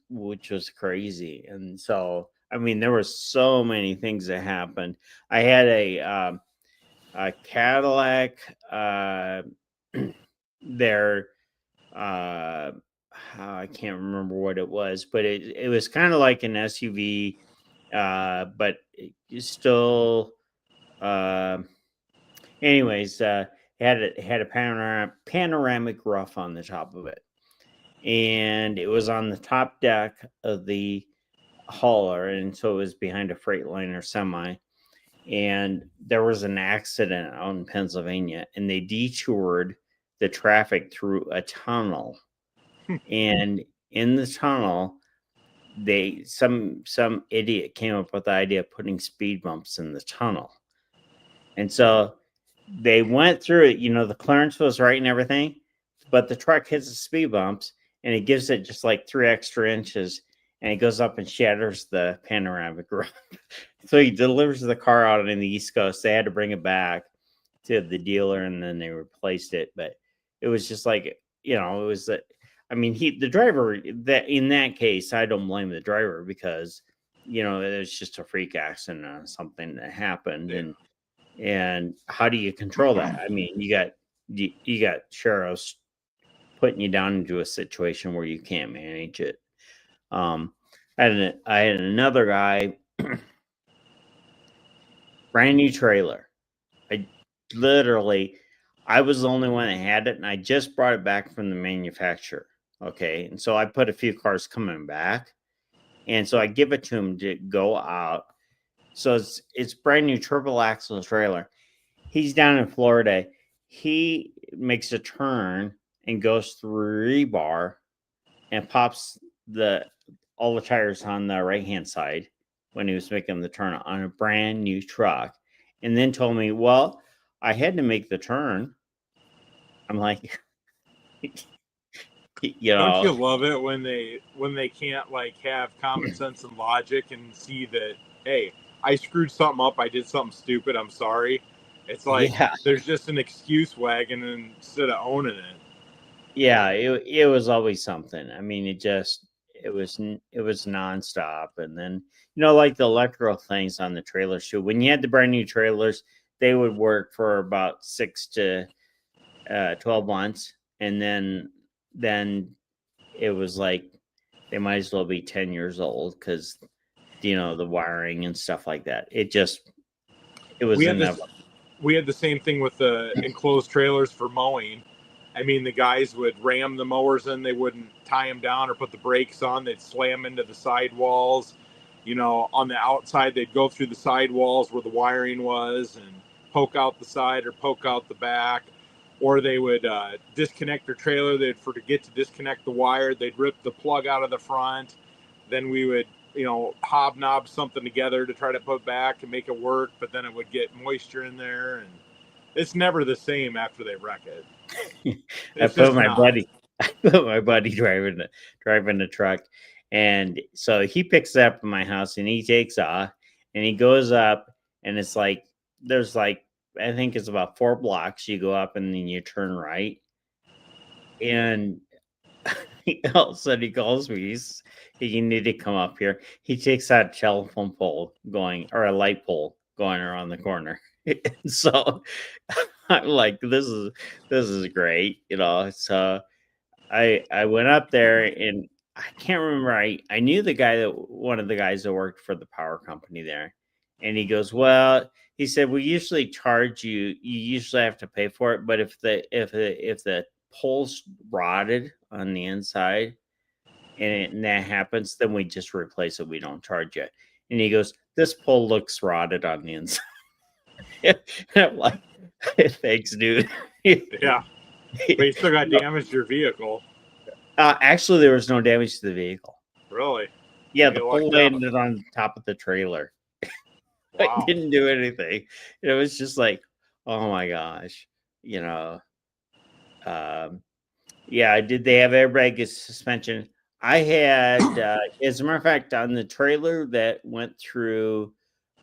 S2: crazy. And so, I mean, there were so many things that happened. I had a Cadillac there. I can't remember what it was, but it was kind of like an SUV, but it still. Anyways, it had a panoramic roof on the top of it, and it was on the top deck of the hauler, and so it was behind a Freightliner semi. and there was an accident out in Pennsylvania, and they detoured the traffic through a tunnel. And in the tunnel, some idiot came up with the idea of putting speed bumps in the tunnel. And so they went through it, the clearance was right and everything, but the truck hits the speed bumps and it gives it just like 3 extra inches, and it goes up and shatters the panoramic roof. So he delivers the car out in the East Coast. They had to bring it back to the dealer, and then they replaced it. But it was just like, it was that. I mean, the driver, that in that case, I don't blame the driver, because it was just a freak accident or something that happened.
S3: Yeah.
S2: And how do you control that? I mean, you got sheriffs putting you down into a situation where you can't manage it. I had another guy, brand new trailer. I was the only one that had it, and I just brought it back from the manufacturer. Okay, and so I put a few cars coming back, and so I give it to him to go out. So it's brand new triple axle trailer. He's down in Florida. He makes a turn and goes through rebar and pops all the tires on the right hand side when he was making the turn on a brand new truck, and then told me, "Well, I had to make the turn." I'm like,
S3: Don't you love it when they can't like have common sense and logic and see that, hey, I screwed something up, I did something stupid, I'm sorry. It's like there's just an excuse wagon instead of owning it.
S2: Yeah, it was always something. I mean, it was nonstop. And then like the electrical things on the trailers too. When you had the brand new trailers, they would work for about 6 to 12 months, and then it was like they might as well be 10 years old, because the wiring and stuff like that. It was inevitable.
S3: We had the same thing with the enclosed trailers for mowing. I mean, the guys would ram the mowers in. They wouldn't tie them down or put the brakes on. They'd slam into the sidewalls. On the outside, they'd go through the sidewalls where the wiring was and poke out the side or poke out the back. Or they would disconnect their trailer. They'd forget to disconnect the wire. They'd rip the plug out of the front. Then we would, hobnob something together to try to put back and make it work. But then it would get moisture in there, and it's never the same after they wreck it.
S2: I put my buddy driving the truck, and so he picks it up in my house and he takes off and he goes up, and it's like there's like, I think it's about 4 blocks you go up, and then you turn right, and all of a sudden he calls me. You need to come up here. He takes out a telephone pole or a light pole going around the corner. So I'm like, this is great, So I went up there, and I can't remember. I knew one of the guys that worked for the power company there, and he goes, "Well," he said, "we usually charge you. You usually have to pay for it, but if the pole's rotted on the inside, and that happens, then we just replace it. We don't charge you." And he goes, "This pole looks rotted on the inside." And I'm like, "Thanks, dude."
S3: Yeah, but you still got damaged your vehicle.
S2: Actually, there was no damage to the vehicle.
S3: Really?
S2: Yeah, the pole landed on top of the trailer.
S3: Wow.
S2: I didn't do anything. It was just like, oh my gosh, yeah. Did they have airbag suspension? I had, as a matter of fact, on the trailer that went through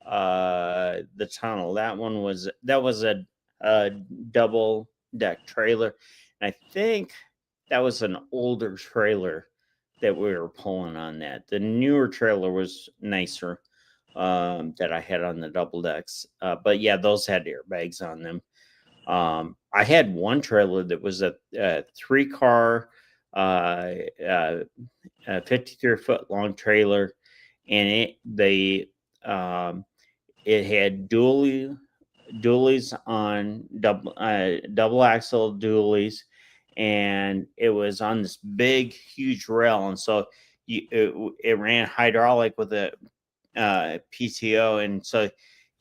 S2: the tunnel, that was a double deck trailer, and I think that was an older trailer that we were pulling on. That the newer trailer was nicer, that I had on the double decks, but yeah, those had airbags on them. I had one trailer that was a 3-car 53-foot long trailer, and it had dualies on double axle dualies, and it was on this big huge rail, and so it ran hydraulic with a PTO, and so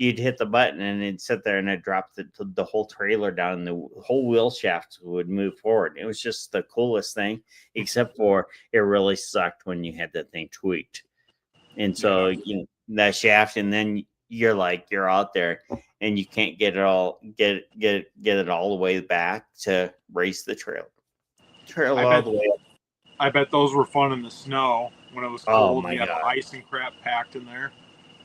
S2: you'd hit the button and it'd sit there and it dropped the whole trailer down and the whole wheel shaft would move forward. It was just the coolest thing, except for it really sucked when you had that thing tweaked. And so you know, that shaft, and then you're out there and you can't get it all the way back to race the trail all the way up.
S3: I bet those were fun in the snow when it was
S2: Oh
S3: cold.
S2: my
S3: You had
S2: God.
S3: ice and crap packed in there.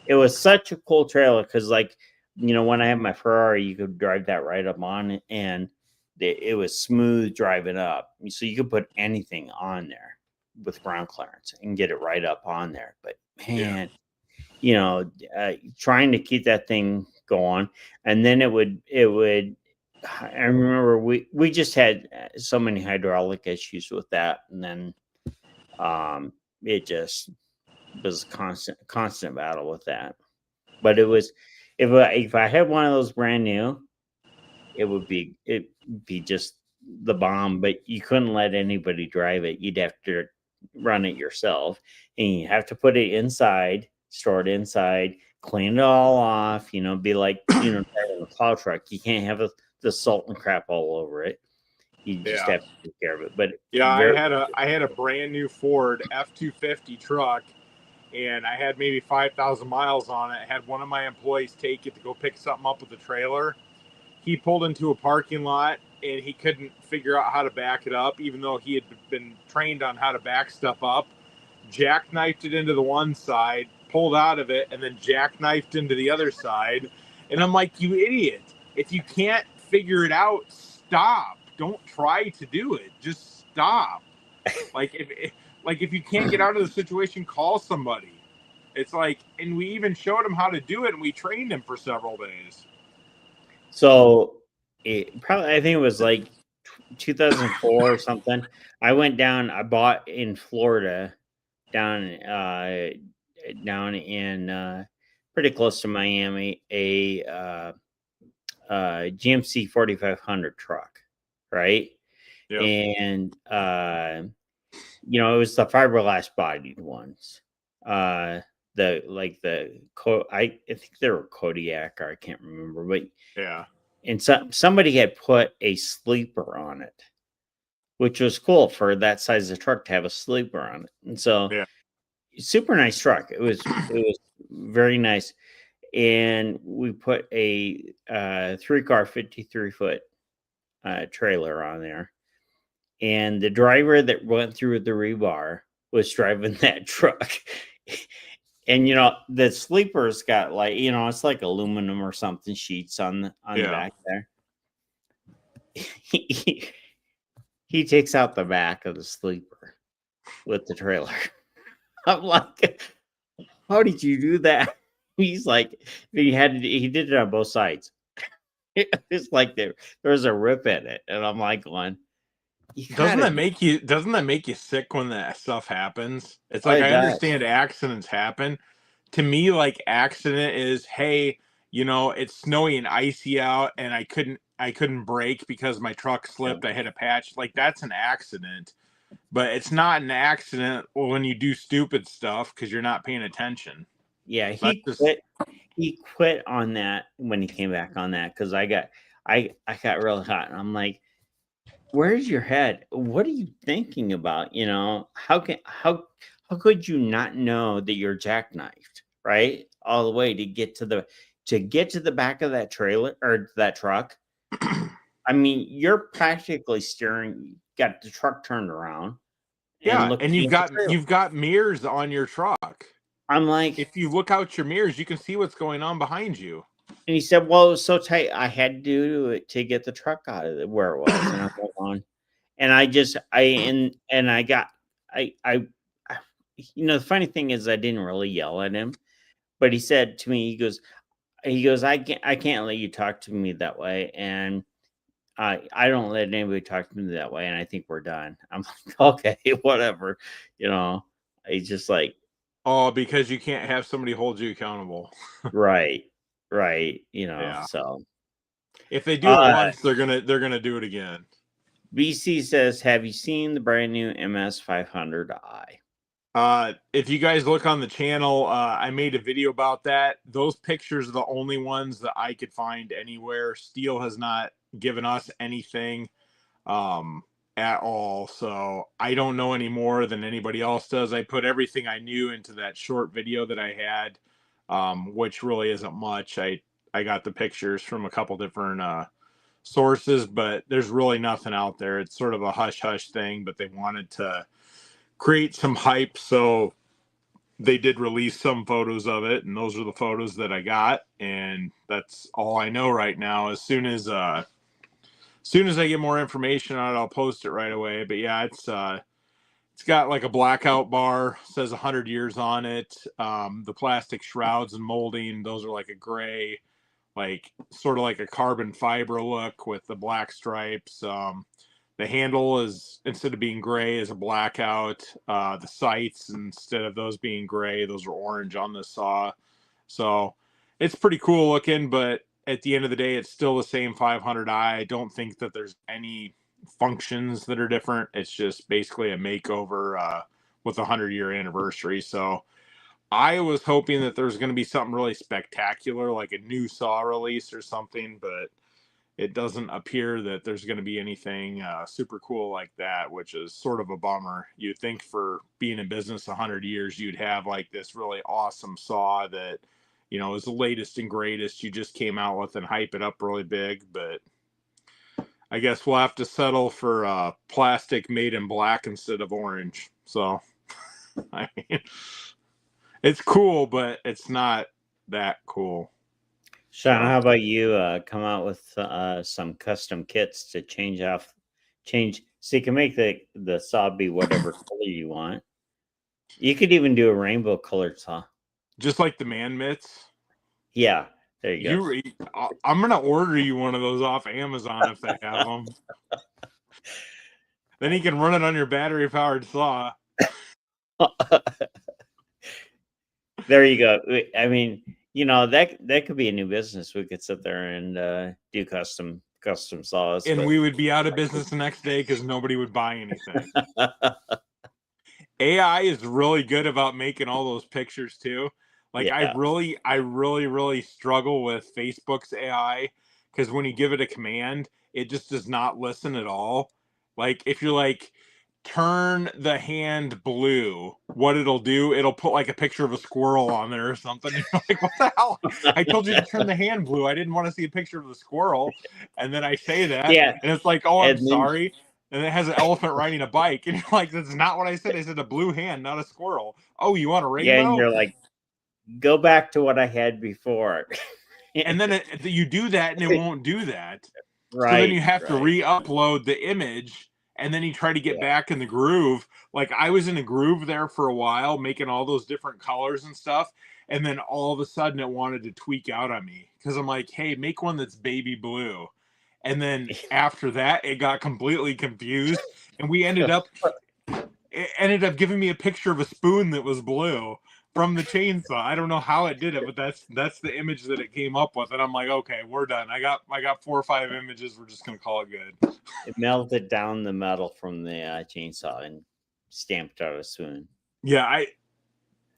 S2: It was such a cool trailer because, like, you know, when I had my Ferrari, you could drive that right up on it, and it was smooth driving up. So you could put anything on there with ground clearance and get it right up on there. But man, you know, trying to keep that thing going, and then it would. I remember we just had so many hydraulic issues with that, and then it just was a constant battle with that. But it was if I had one of those brand new, it'd be just the bomb. But you couldn't let anybody drive it. You'd have to run it yourself, and you have to put it inside, store it inside, clean it all off. You know, be like, you know, driving a plow truck. You can't have the salt and crap all over it. You just have to take care of it. But
S3: I had a brand new Ford F-250 truck, and I had maybe 5,000 miles on it. I had one of my employees take it to go pick something up with the trailer. He pulled into a parking lot, and he couldn't figure out how to back it up, even though he had been trained on how to back stuff up. Jackknifed it into the one side, pulled out of it, and then jackknifed into the other side. And I'm like, you idiot. If you can't figure it out, stop. Don't try to do it. Just stop. Like if you can't get out of the situation, call somebody. It's like, and we even showed him how to do it, and we trained him for several days.
S2: so I think it was like 2004 or something. I went down. I bought in Florida, down in pretty close to Miami, a GMC 4500 truck, right?
S3: Yep.
S2: And you know, it was the fiberglass bodied ones. I think they were Kodiak, or I can't remember, but
S3: Yeah.
S2: and somebody had put a sleeper on it, which was cool for that size of truck to have a sleeper on it. And so, super nice truck. It was very nice. And we put a 3-car 53-foot trailer on there. And the driver that went through the rebar was driving that truck. And, you know, the sleeper's got like, you know, it's like aluminum or something sheets on the back there. He takes out the back of the sleeper with the trailer. I'm like, how did you do that? He's like, he did it on both sides. It's like there was a rip in it. And I'm like,
S3: doesn't that make you sick when that stuff happens? It's like, I understand accidents happen. To me, like, accident is, hey, you know, it's snowy and icy out, and I couldn't brake because my truck slipped. I hit a patch. Like, that's an accident. But it's not an accident when you do stupid stuff because you're not paying attention.
S2: Yeah, he quit on that when he came back on that, because I got really hot, and I'm like, where's your head? What are you thinking about? You know, how could you not know that you're jackknifed, right? All the way to get to the back of that trailer or that truck. I mean, you're practically got the truck turned around.
S3: And you've got mirrors on your truck.
S2: I'm like,
S3: if you look out your mirrors, you can see what's going on behind you.
S2: And he said, well, it was so tight, I had to do it to get the truck out of where it was. And I'm like, on. And you know, the funny thing is, I didn't really yell at him, but he said to me, he goes, I can't let you talk to me that way. And I don't let anybody talk to me that way. And I think we're done. I'm like, okay, whatever. You know, he's just like,
S3: oh, because you can't have somebody hold you accountable.
S2: Right. You know, so
S3: if they do it once, they're gonna do it again.
S2: BC says, have you seen the brand new MS 500i?
S3: If you guys look on the channel, I made a video about that. Those pictures are the only ones that I could find anywhere. Steel has not given us anything at all, so I don't know any more than anybody else does. I put everything I knew into that short video that I had, which really isn't much. I got the pictures from a couple different sources, but there's really nothing out there. It's sort of a hush-hush thing, but they wanted to create some hype, so they did release some photos of it, and those are the photos that I got, and that's all I know right now. As soon as I get more information on it, I'll post it right away. But yeah, it's got like a blackout bar, says 100 years on it. The plastic shrouds and molding, those are like a gray, like sort of like a carbon fiber look with the black stripes. The handle is, instead of being gray, is a blackout. The sights, instead of those being gray, those are orange on the saw. So it's pretty cool looking, but at the end of the day, it's still the same 500i. I don't think that there's any functions that are different. It's just basically a makeover with a 100-year anniversary. So I was hoping that there's going to be something really spectacular, like a new saw release or something, but it doesn't appear that there's going to be anything super cool like that, which is sort of a bummer. You'd think for being in business 100 years, you'd have like this really awesome saw that, you know, is the latest and greatest you just came out with and hype it up really big. But I guess we'll have to settle for plastic made in black instead of orange. So, I mean, it's cool, but it's not that cool.
S2: Sean, how about you come out with some custom kits to change so you can make the saw be whatever color you want. You could even do a rainbow colored saw.
S3: Just like the man mitts?
S2: Yeah, there you
S3: go. I'm going to order you one of those off Amazon if they have them. Then you can run it on your battery-powered saw.
S2: There you go. I mean, you know, that could be a new business. We could sit there and do custom saws.
S3: And we would be out of business the next day because nobody would buy anything. AI is really good about making all those pictures too. Like, yeah. I really struggle with Facebook's AI, because when you give it a command, it just does not listen at all. Like, if you're like, turn the hand blue, what it'll do, it'll put like a picture of a squirrel on there or something. You're like, what the hell? I told you to turn the hand blue. I didn't want to see a picture of the squirrel. And then I say that, and it's like, oh, I'm sorry. And it has an elephant riding a bike. And you're like, that's not what I said. I said a blue hand, not a squirrel. Oh, you want a rainbow?
S2: Yeah, and you're like, go back to what I had before.
S3: And then you do that and it won't do that. Right. So then you have to re-upload the image, and then you try to get back in the groove. Like, I was in a groove there for a while, making all those different colors and stuff. And then all of a sudden it wanted to tweak out on me, because I'm like, hey, make one that's baby blue. And then after that, it got completely confused. And it ended up giving me a picture of a spoon that was blue from the chainsaw. I don't know how it did it, but that's the image that it came up with. And I'm like, okay, we're done. I got 4 or 5 images. We're just gonna call it good.
S2: It melted down the metal from the chainsaw and stamped out a spoon.
S3: Yeah,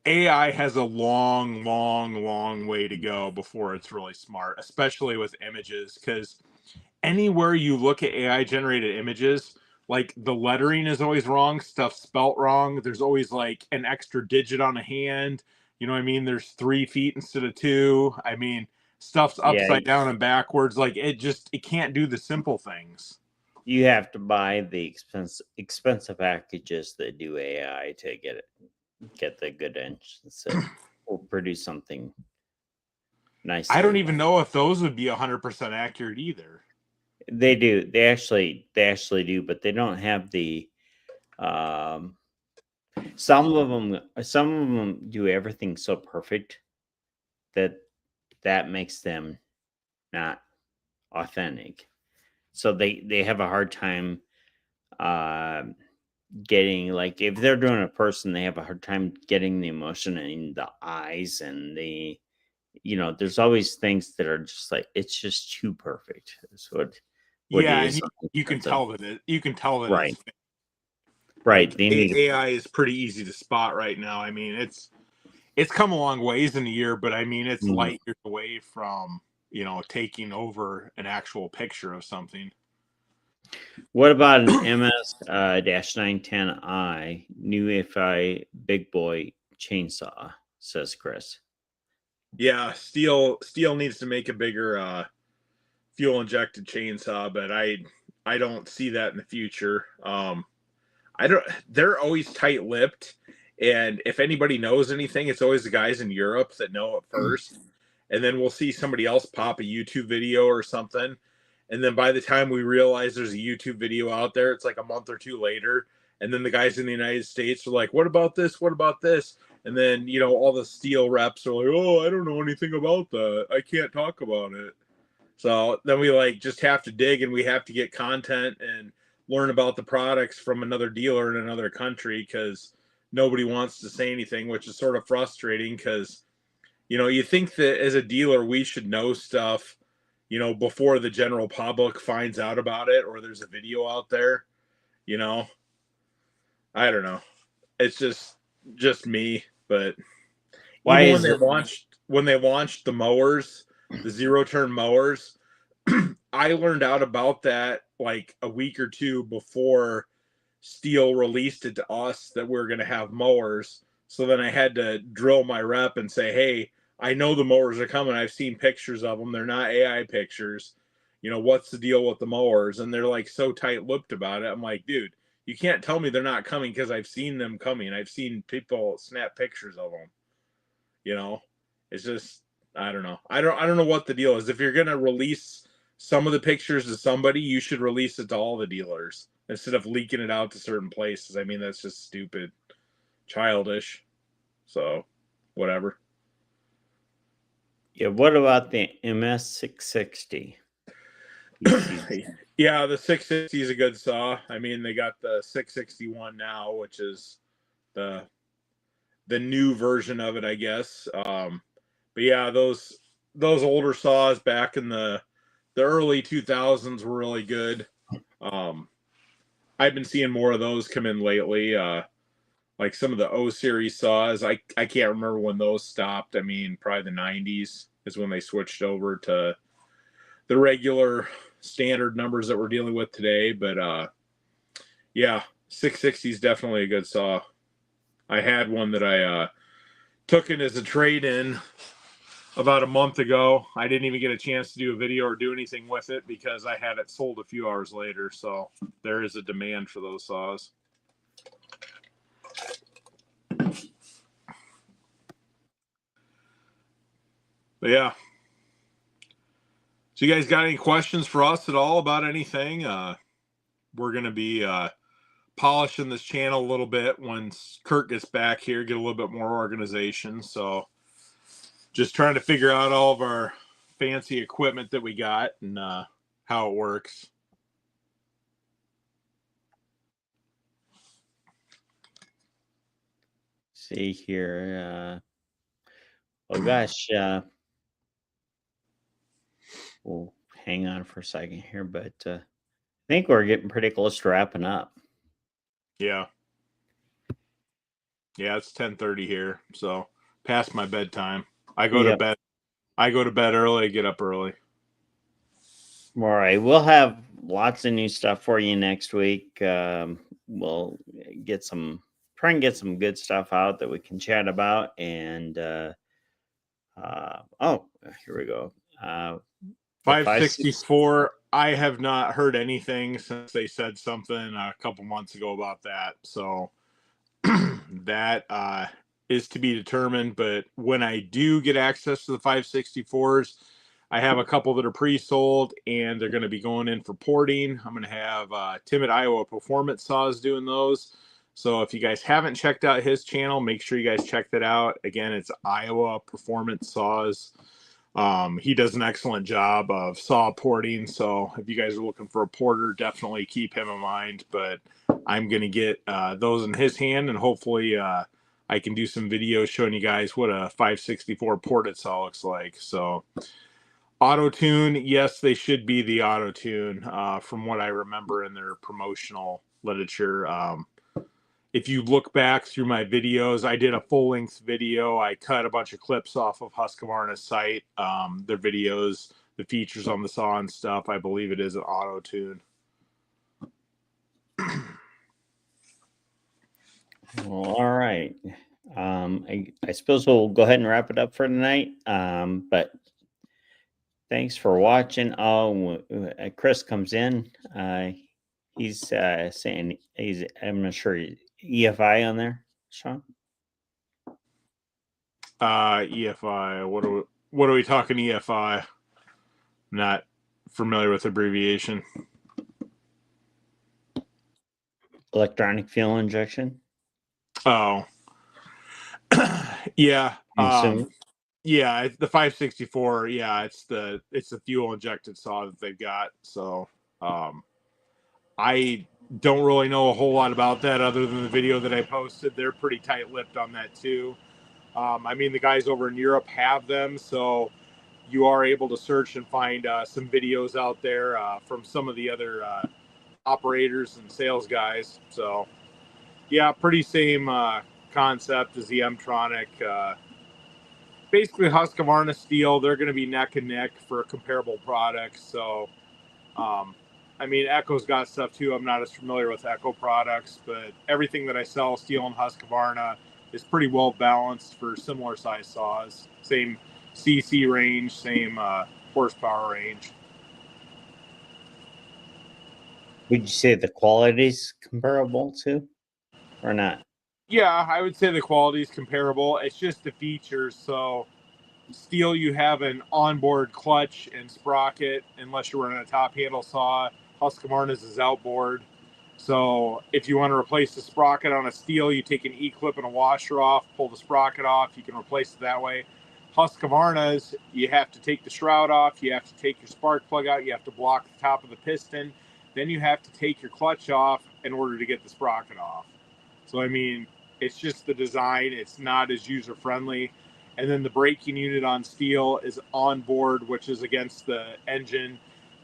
S3: AI has a long way to go before it's really smart, especially with images, because anywhere you look at AI generated images, like, the lettering is always wrong, stuff's spelt wrong. There's always like an extra digit on a hand. You know what I mean? There's 3 feet instead of 2. I mean, stuff's upside down and backwards. Like, it can't do the simple things.
S2: You have to buy the expensive packages that do AI to get the good engines that will produce something nice.
S3: I don't even know if those would be 100% accurate either.
S2: They do. They actually do, but they don't have the. Some of them do everything so perfect that makes them not authentic. So they have a hard time getting, like, if they're doing a person, they have a hard time getting the emotion in the eyes, and the, you know, there's always things that are just like, it's just too perfect. That's what
S3: yeah, and you can tell that right.
S2: Right.
S3: Like,
S2: They need
S3: AI is pretty easy to spot right now. I mean, it's come a long ways in a year, but I mean, it's light years away from, taking over an actual picture of something.
S2: What about an MS-910i new AFI big boy chainsaw? Says Chris.
S3: Yeah, Steel needs to make a bigger fuel injected chainsaw, but I don't see that in the future. They're always tight lipped, and if anybody knows anything, it's always the guys in Europe that know it first. And then we'll see somebody else pop a YouTube video or something. And then by the time we realize there's a YouTube video out there, it's like a month or two later. And then the guys in the United States are like, what about this? What about this? And then, all the steel reps are like, oh, I don't know anything about that. I can't talk about it. So then we just have to dig, and we have to get content and learn about the products from another dealer in another country, because nobody wants to say anything, which is sort of frustrating because, you think that as a dealer, we should know stuff, before the general public finds out about it or there's a video out there, I don't know. It's just me, but
S2: Why
S3: even
S2: is it?
S3: when they launched the mowers, the zero turn mowers, I learned out about that like a week or two before Steel released it to us that we are going to have mowers. So then I had to drill my rep and say, hey, I know the mowers are coming. I've seen pictures of them. They're not AI pictures. What's the deal with the mowers? And they're like so tight-lipped about it. I'm like, dude, you can't tell me they're not coming because I've seen them coming. I've seen people snap pictures of them. It's just, I don't know. I don't know what the deal is. If you're going to release some of the pictures to somebody, you should release it to all the dealers instead of leaking it out to certain places. I mean, that's just stupid, childish. So, whatever.
S2: Yeah. What about the MS-660?
S3: Yeah, the 660 is a good saw. I mean, they got the 661 now, which is the new version of it, I guess. But yeah, those older saws back in the early 2000s were really good. I've been seeing more of those come in lately. Like some of the O series saws, I can't remember when those stopped. I mean, probably the 90s is when they switched over to the regular standard numbers that we're dealing with today. But yeah, 660 is definitely a good saw. I had one that I took in as a trade-in about a month ago. I didn't even get a chance to do a video or do anything with it because I had it sold a few hours later. So there is a demand for those saws. But yeah. So you guys got any questions for us at all about anything? We're going to be polishing this channel a little bit once Kurt gets back here, get a little bit more organization. So just trying to figure out all of our fancy equipment that we got and how it works.
S2: See here. Oh gosh. We'll hang on for a second here, but I think we're getting pretty close to wrapping up.
S3: Yeah. Yeah, it's 10:30 here, so past my bedtime. I go to bed. I go to bed early, get up early.
S2: All right, we'll have lots of new stuff for you next week. We'll try and get some good stuff out that we can chat about. And oh, here we go.
S3: 564. I have not heard anything since they said something a couple months ago about that. So that is to be determined. But when I do get access to the 564s, I have a couple that are pre-sold and they're going to be going in for porting. I'm going to have Tim at Iowa Performance Saws doing those. So if you guys haven't checked out his channel, make sure you guys check that out. Again, it's Iowa Performance Saws. He does an excellent job of saw porting. So if you guys are looking for a porter, definitely keep him in mind. But I'm going to get those in his hand, and hopefully I can do some videos showing you guys what a 564 ported saw looks like. So auto tune, yes, they should be the auto tune from what I remember in their promotional literature. if you look back through my videos, I did a full-length video. I cut a bunch of clips off of Husqvarna's site. Their videos, the features on the saw and stuff. I believe it is an auto tune.
S2: Well, all right. I suppose we'll go ahead and wrap it up for tonight. But thanks for watching. Oh, Chris comes in. He's saying I'm not sure EFI on there, Sean.
S3: EFI. What are we talking EFI? Not familiar with abbreviation.
S2: Electronic fuel injection.
S3: Oh, yeah. Yeah, the 564. Yeah, it's the fuel injected saw that they've got. So, I don't really know a whole lot about that other than the video that I posted. They're pretty tight-lipped on that too. I mean, the guys over in Europe have them, so you are able to search and find some videos out there from some of the other operators and sales guys. So, yeah, pretty same concept as the M-Tronic. Basically, Husqvarna Steel, they're going to be neck and neck for comparable products. So, I mean, Echo's got stuff too. I'm not as familiar with Echo products, but everything that I sell, Steel and Husqvarna, is pretty well balanced for similar size saws. Same CC range, same horsepower range.
S2: Would you say the quality's comparable too, or not?
S3: Yeah, I would say the quality is comparable. It's just the features. So, Steel, you have an onboard clutch and sprocket, unless you're running a top handle saw. Husqvarna's is outboard. So if you want to replace the sprocket on a Steel, you take an E-clip and a washer off, pull the sprocket off. You can replace it that way. Husqvarna's, you have to take the shroud off. You have to take your spark plug out. You have to block the top of the piston. Then you have to take your clutch off in order to get the sprocket off. So, I mean, it's just the design. It's not as user-friendly. And then the braking unit on Steel is on board, which is against the engine.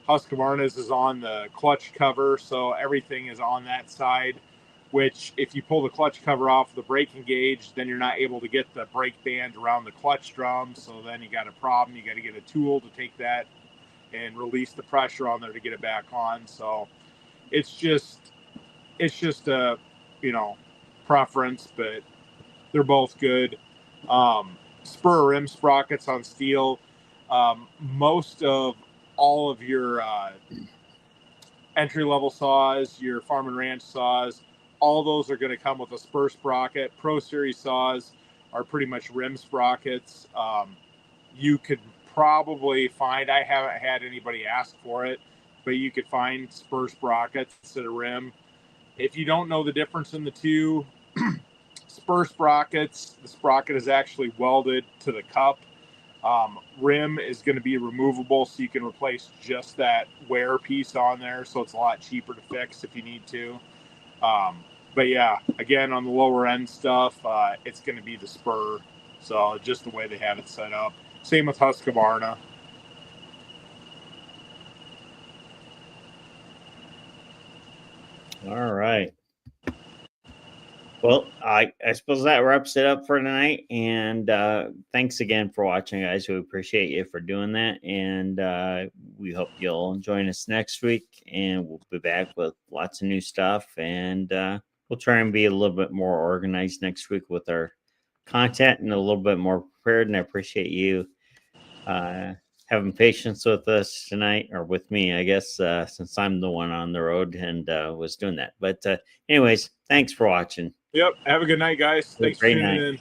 S3: Husqvarna's is on the clutch cover, so everything is on that side, which if you pull the clutch cover off the braking gauge, then you're not able to get the brake band around the clutch drum, so then you got a problem. You got to get a tool to take that and release the pressure on there to get it back on. So it's just a, preference, but they're both good. Spur rim sprockets on Steel. Most of all of your entry-level saws, your farm and ranch saws, all those are going to come with a spur sprocket. Pro Series saws are pretty much rim sprockets. You could probably find, I haven't had anybody ask for it, but you could find spur sprockets instead of rim. If you don't know the difference in the two, spur sprockets, the sprocket is actually welded to the cup. Rim is going to be removable, so you can replace just that wear piece on there, so it's a lot cheaper to fix if you need to. But yeah, again, on the lower end stuff, it's going to be the spur, so just the way they have it set up. Same with Husqvarna.
S2: All right. Well, I suppose that wraps it up for tonight. And thanks again for watching, guys. We appreciate you for doing that. And we hope you'll join us next week. And we'll be back with lots of new stuff. And we'll try and be a little bit more organized next week with our content and a little bit more prepared. And I appreciate you having patience with us tonight, or with me, I guess, since I'm the one on the road and was doing that. But anyways, thanks for watching.
S3: Yep. Have a good night, guys. Thanks for tuning in.